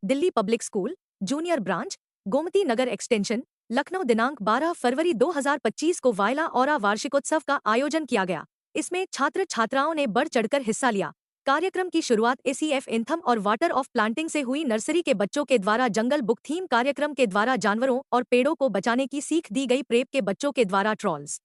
Delhi public school junior branch Gomti Nagar extension Lucknow दिनांक 12 फरवरी 2025 को वायला औरा वार्षिकोत्सव का आयोजन किया गया। इसमें छात्र छात्राओं ने बढ़ चढ़कर हिस्सा लिया। कार्यक्रम की शुरुआत एसीएफ एंथम और वाटर ऑफ प्लांटिंग से हुई। नर्सरी के बच्चों के द्वारा जंगल बुक थीम कार्यक्रम के द्वारा जानवरों और पेड़ों को बचाने की सीख दी गई। प्रेप के बच्चों के द्वारा ट्रॉल्स,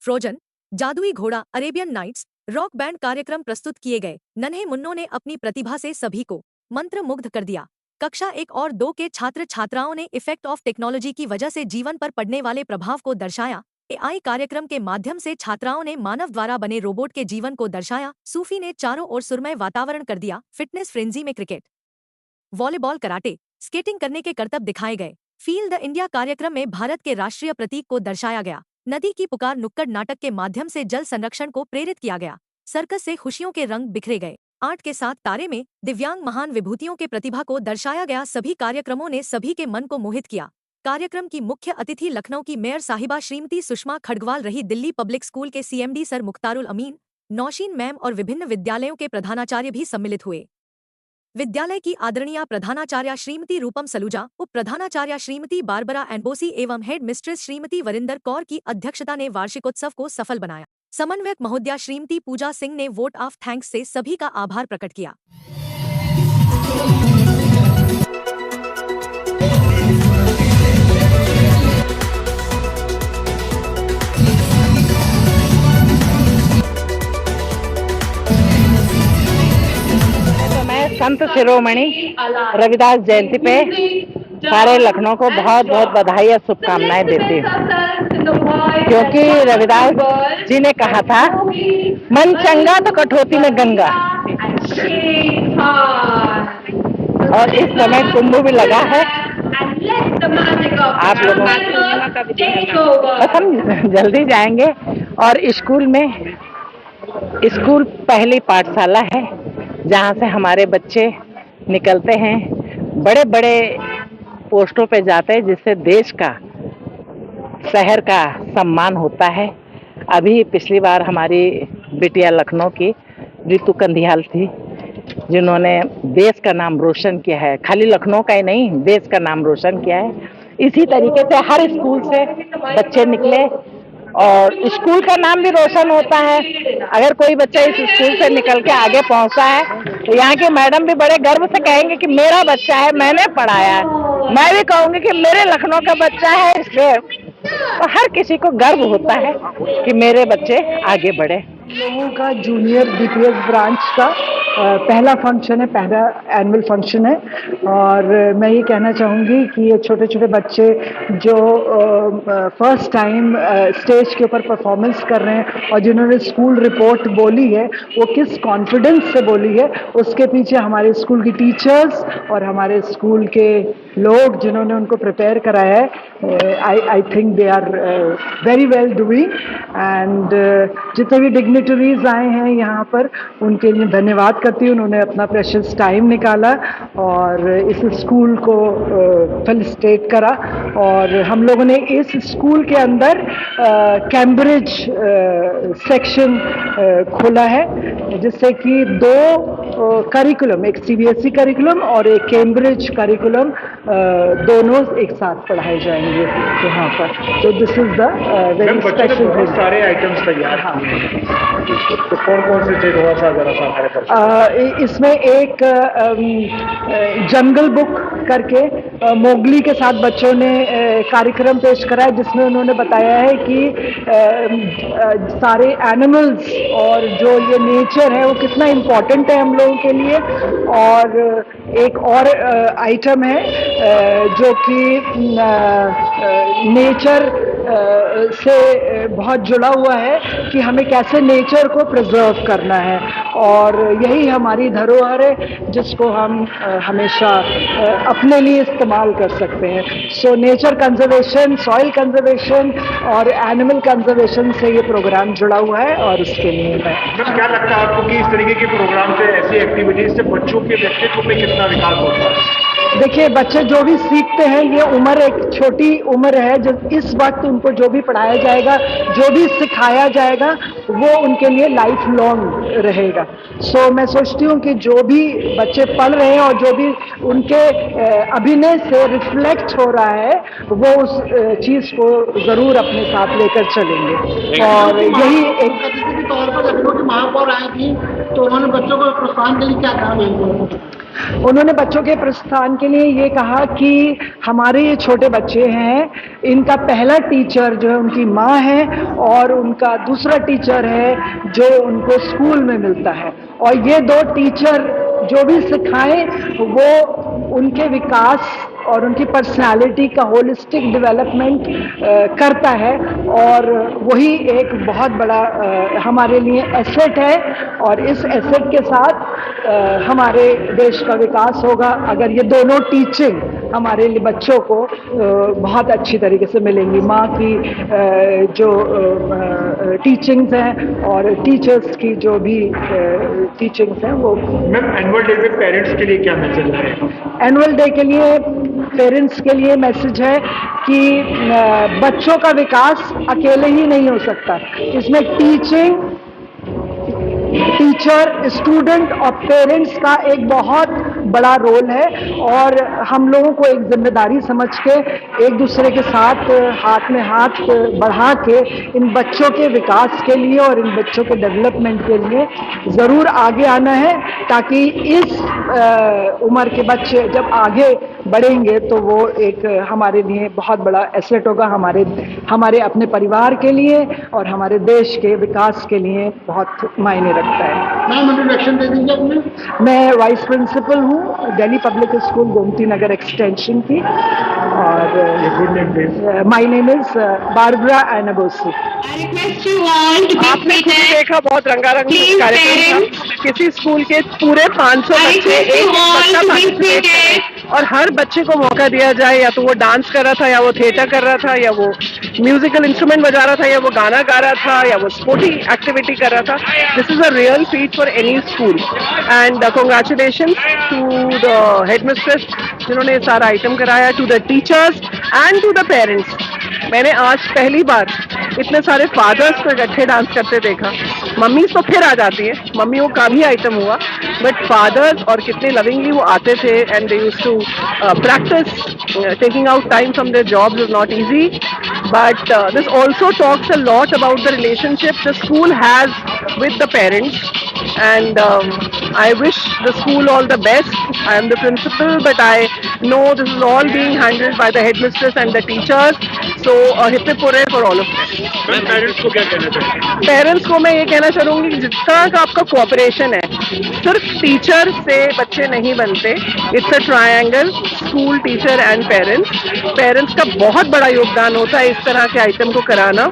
फ्रोजन, जादुई घोड़ा, अरेबियन नाइट्स, रॉक बैंड कार्यक्रम प्रस्तुत किए गए। नन्हे मुन्नों ने अपनी प्रतिभा से सभी को मंत्रमुग्ध कर दिया। कक्षा 1 और 2 के छात्र छात्राओं ने इफेक्ट ऑफ टेक्नोलॉजी की वजह से जीवन पर पड़ने वाले प्रभाव को दर्शाया। एआई कार्यक्रम के माध्यम से छात्राओं ने मानव द्वारा बने रोबोट के जीवन को दर्शाया। सूफी ने चारों ओर सुरमय वातावरण कर दिया। फिटनेस फ्रेंजी में क्रिकेट, वॉलीबॉल, कराटे, स्केटिंग करने के करतब दिखाए गए। फील द इंडिया कार्यक्रम में भारत के राष्ट्रीय प्रतीक को दर्शाया गया। नदी की पुकार नुक्कड़ नाटक के माध्यम से जल संरक्षण को प्रेरित किया गया। सर्कस से खुशियों के रंग बिखरे गए। आर्ट के साथ तारे में दिव्यांग महान विभूतियों के प्रतिभा को दर्शाया गया। सभी कार्यक्रमों ने सभी के मन को मोहित किया। कार्यक्रम की मुख्य अतिथि लखनऊ की मेयर साहिबा श्रीमती सुषमा खडगवाल रही। दिल्ली पब्लिक स्कूल के सीएमडी सर मुख्तारुल अमीन, नौशीन मैम और विभिन्न विद्यालयों के प्रधानाचार्य भी सम्मिलित हुए। विद्यालय की आदरणीय प्रधानाचार्य श्रीमती रूपम सलूजा, उप प्रधानाचार्य श्रीमती बारबरा एंबोसी एवं हेड मिस्ट्रेस श्रीमती वरिंदर कौर की अध्यक्षता ने वार्षिकोत्सव को सफल बनाया। समन्वयक महोदया श्रीमती पूजा सिंह ने वोट ऑफ थैंक्स से सभी का आभार प्रकट किया। संत शिरोमणि रविदास जयंती पे सारे लखनऊ को बहुत बहुत बधाई और शुभकामनाएं देती हूँ, क्योंकि रविदास जी ने कहा था, मन चंगा तो कठौती में गंगा। और इस समय कुंभ भी लगा है। आप लोगों बस हम जल्दी जाएंगे। और स्कूल पहली पाठशाला है जहाँ से हमारे बच्चे निकलते हैं, बड़े बड़े पोस्टों पे जाते हैं, जिससे देश का, शहर का सम्मान होता है। अभी पिछली बार हमारी बिटिया लखनऊ की रितु कंधियाल थी, जिन्होंने देश का नाम रोशन किया है। खाली लखनऊ का ही नहीं, देश का नाम रोशन किया है। इसी तरीके से हर स्कूल से बच्चे निकले और स्कूल का नाम भी रोशन होता है। अगर कोई बच्चा इस स्कूल से निकल के आगे पहुंचा है तो यहाँ के मैडम भी बड़े गर्व से कहेंगे कि मेरा बच्चा है, मैंने पढ़ाया है। मैं भी कहूँगी कि मेरे लखनऊ का बच्चा है, इसलिए तो हर किसी को गर्व होता है कि मेरे बच्चे आगे बढ़े। लोगों का जूनियर डीपीएस ब्रांच का पहला फंक्शन है, पहला एनुअल फंक्शन है। और मैं ये कहना चाहूँगी कि ये छोटे छोटे बच्चे जो फर्स्ट टाइम स्टेज के ऊपर परफॉर्मेंस कर रहे हैं और जिन्होंने स्कूल रिपोर्ट बोली है, वो किस कॉन्फिडेंस से बोली है, उसके पीछे हमारे स्कूल की टीचर्स और हमारे स्कूल के लोग जिन्होंने उनको प्रिपेयर कराया है। I think they are very well doing. And जितने भी डिग्निटरीज आए हैं यहाँ पर, उनके लिए धन्यवाद करती हूँ। उन्होंने अपना प्रेशियस टाइम निकाला और इस स्कूल को फेलिसिटेट करा। और हम लोगों ने इस स्कूल के अंदर कैम्ब्रिज सेक्शन खोला है, जिससे कि 2 करिकुलम, एक सीबीएसई करिकुलम और एक कैम्ब्रिज करिकुलम, दोनों एक साथ पढ़ाए जाएंगे यहाँ पर। तो this is the very special. बहुत सारे आइटम्स तैयार हैं, तो कौन से थे, थोड़ा सा जरा सा हमारे पास? इसमें एक जंगल बुक करके मोगली के साथ बच्चों ने कार्यक्रम पेश करा है, जिसमें उन्होंने बताया है कि सारे एनिमल्स और जो ये नेचर है वो कितना इम्पोर्टेंट है हम लोगों के लिए। और एक और आइटम है जो कि नेचर से बहुत जुड़ा हुआ है कि हमें कैसे नेचर को प्रिजर्व करना है। और यही हमारी धरोहर है जिसको हम हमेशा अपने लिए इस्तेमाल कर सकते हैं। So nature conservation, soil conservation और एनिमल कंजर्वेशन से ये प्रोग्राम जुड़ा हुआ है। और उसके लिए मैं क्या लगता है आपको कि इस तरीके के प्रोग्राम से, ऐसी एक्टिविटीज से बच्चों के व्यक्तित्व में कितना विकास होता है? देखिए, बच्चे जो भी सीखते हैं, ये उम्र एक छोटी उम्र है, जब इस वक्त उनको जो भी पढ़ाया जाएगा, जो भी सिखाया जाएगा, वो उनके लिए लाइफ लॉन्ग रहेगा। सो मैं सोचती हूँ कि जो भी बच्चे पढ़ रहे हैं और जो भी उनके अभिनय से रिफ्लेक्ट हो रहा है वो उस चीज़ को ज़रूर अपने साथ लेकर चलेंगे। और यही एक के तौर पर लखनऊ की महापौर आई थी तो उन्होंने बच्चों को प्रोत्साहन के लिए क्या कहा? उन्होंने बच्चों के प्रस्थान के लिए ये कहा कि हमारे ये छोटे बच्चे हैं, इनका पहला टीचर जो है उनकी माँ है और उनका दूसरा टीचर है जो उनको स्कूल में मिलता है, और ये दो टीचर जो भी सिखाएं वो उनके विकास और उनकी पर्सनालिटी का होलिस्टिक डेवलपमेंट करता है, और वही एक बहुत बड़ा हमारे लिए एसेट है। और इस एसेट के साथ हमारे देश का विकास होगा अगर ये दोनों टीचिंग हमारे लिए बच्चों को बहुत अच्छी तरीके से मिलेंगी। माँ की जो टीचिंग्स हैं और टीचर्स की जो भी टीचिंग्स हैं वो। मैम, एनुअल डे पे पेरेंट्स के लिए क्या मैसेज है? एनुअल डे के लिए पेरेंट्स के लिए मैसेज है कि बच्चों का विकास अकेले ही नहीं हो सकता, इसमें टीचर, स्टूडेंट और पेरेंट्स का एक बहुत बड़ा रोल है, और हम लोगों को एक जिम्मेदारी समझ के एक दूसरे के साथ हाथ में हाथ बढ़ा के इन बच्चों के विकास के लिए और इन बच्चों के डेवलपमेंट के लिए ज़रूर आगे आना है, ताकि इस उम्र के बच्चे जब आगे बढ़ेंगे तो वो एक हमारे लिए बहुत बड़ा एसेट होगा, हमारे अपने परिवार के लिए और हमारे देश के विकास के लिए बहुत मायने रखता है। मैम, इंट्रोडक्शन दे दीजिए अपने। मैं वाइस प्रिंसिपल हूँ Delhi public school Gomti Nagar extension की, और माय नेम इज बारबरा एनाबोसी। आपने खुद देखा बहुत रंगारंग कार्यक्रम था, किसी स्कूल के पूरे 500 बच्चे एक बच्चा पार्टिसिपेट करे और हर बच्चे को मौका दिया जाए, या तो वो डांस कर रहा था, या वो थिएटर कर रहा था, या वो म्यूजिकल इंस्ट्रूमेंट बजा रहा था, या वो गाना गा रहा था, या वो स्पोर्टिंग एक्टिविटी कर रहा था। This is a real feat for any school, and congratulations to the headmistress जिन्होंने ये सारा आइटम कराया, to the teachers and to the parents. मैंने आज पहली बार इतने सारे फादर्स को इकट्ठे डांस करते देखा। मम्मीज तो फिर आ जाती है, मम्मियों का भी आइटम हुआ, बट फादर्स और कितने लविंगली वो आते थे, and they used to practice, taking out time from their jobs is not easy, but this also talks a lot about the relationship the school has with the parents, and I wish the school all the best. I am the principal, but I know this is all being handled by the headmistress and the teachers, so hip hip hooray for all of us. Ma'am, parents को क्या कहना चाहिए? Parents को मैं ये कहना चाहूँगी कि जितना का आपका कोऑपरेशन है, सिर्फ टीचर से बच्चे नहीं बनते, it's a triangle, school, teacher and parents का बहुत बड़ा योगदान होता है इस तरह के आइटम को कराना,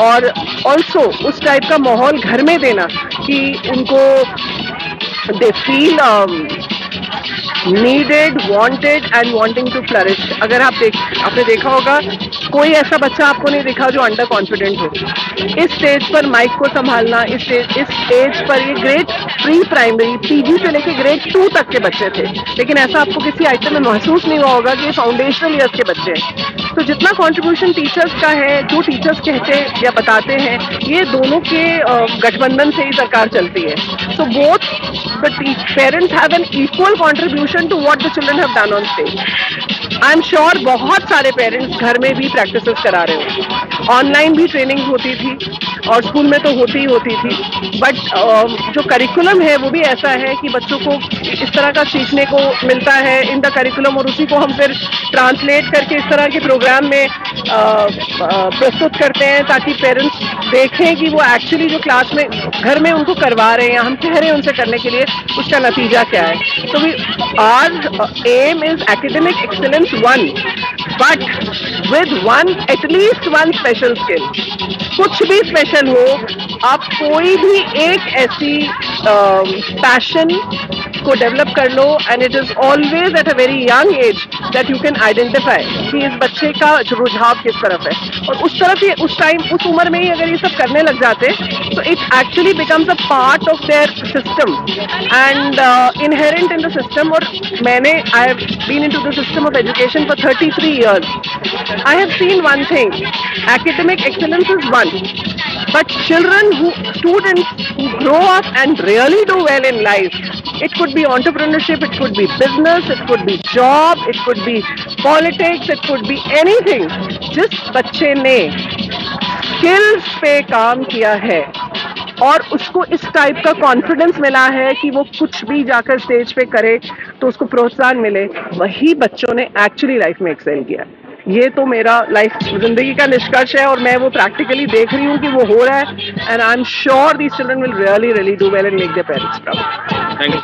और ऑल्सो उस टाइप का माहौल घर में देना कि उनको they feel needed, wanted and wanting to flourish. अगर आपने देखा होगा, कोई ऐसा बच्चा आपको नहीं दिखा जो अंडर कॉन्फिडेंट हो। इस स्टेज पर माइक को संभालना, इस स्टेज पर ये ग्रेड प्री प्राइमरी, पीजी से लेके ग्रेड 2 तक के बच्चे थे, लेकिन ऐसा आपको किसी आइटम में महसूस नहीं हुआ होगा कि ये फाउंडेशनल ईयर्स के बच्चे हैं। तो जितना कंट्रीब्यूशन टीचर्स का है, जो टीचर्स कहते या बताते हैं, ये दोनों के गठबंधन से ही सरकार चलती है। So both the parents have an equal contribution to what the children have done on stage. I am sure बहुत सारे पेरेंट्स घर में भी प्रैक्टिसेस करा रहे हो, ऑनलाइन भी ट्रेनिंग होती थी और स्कूल में तो होती ही होती थी, बट जो करिकुलम है वो भी ऐसा है कि बच्चों को इस तरह का सीखने को मिलता है इन द करिकुलम, और उसी को हम फिर ट्रांसलेट करके इस तरह के प्रोग्राम में प्रस्तुत करते हैं, ताकि पेरेंट्स देखें कि वो एक्चुअली जो क्लास में घर में उनको करवा रहे हैं या हम कह रहे हैं उनसे करने के लिए, उसका नतीजा क्या है। तो our aim is academic excellence 1, but with at least one special skill। कुछ भी स्पेशल हो, आप कोई भी एक ऐसी पैशन को डेवलप कर लो, and it is always at a very young age that you can identify कि इस बच्चे का रुझाव किस तरफ है, और उस तरफ ही उस उम्र में ही अगर ये सब करने लग जाते तो it actually becomes a part of their system and inherent in the system. और मैंने I have been into the system of education for 33 years। I have seen one thing, academic excellence is one, but students who grow up and really do well in life, it could be entrepreneurship, it could be business, it could be job, it could be politics, it could be anything. जिस बच्चे ने skills पे काम किया है और उसको इस टाइप का कॉन्फिडेंस मिला है कि वो कुछ भी जाकर स्टेज पे करे तो उसको प्रोत्साहन मिले, वही बच्चों ने एक्चुअली लाइफ में एक्सेल किया। ये तो मेरा लाइफ जिंदगी का निष्कर्ष है और मैं वो प्रैक्टिकली देख रही हूँ कि वो हो रहा है, and I am sure these children will really do well and make their parents proud. Thank you.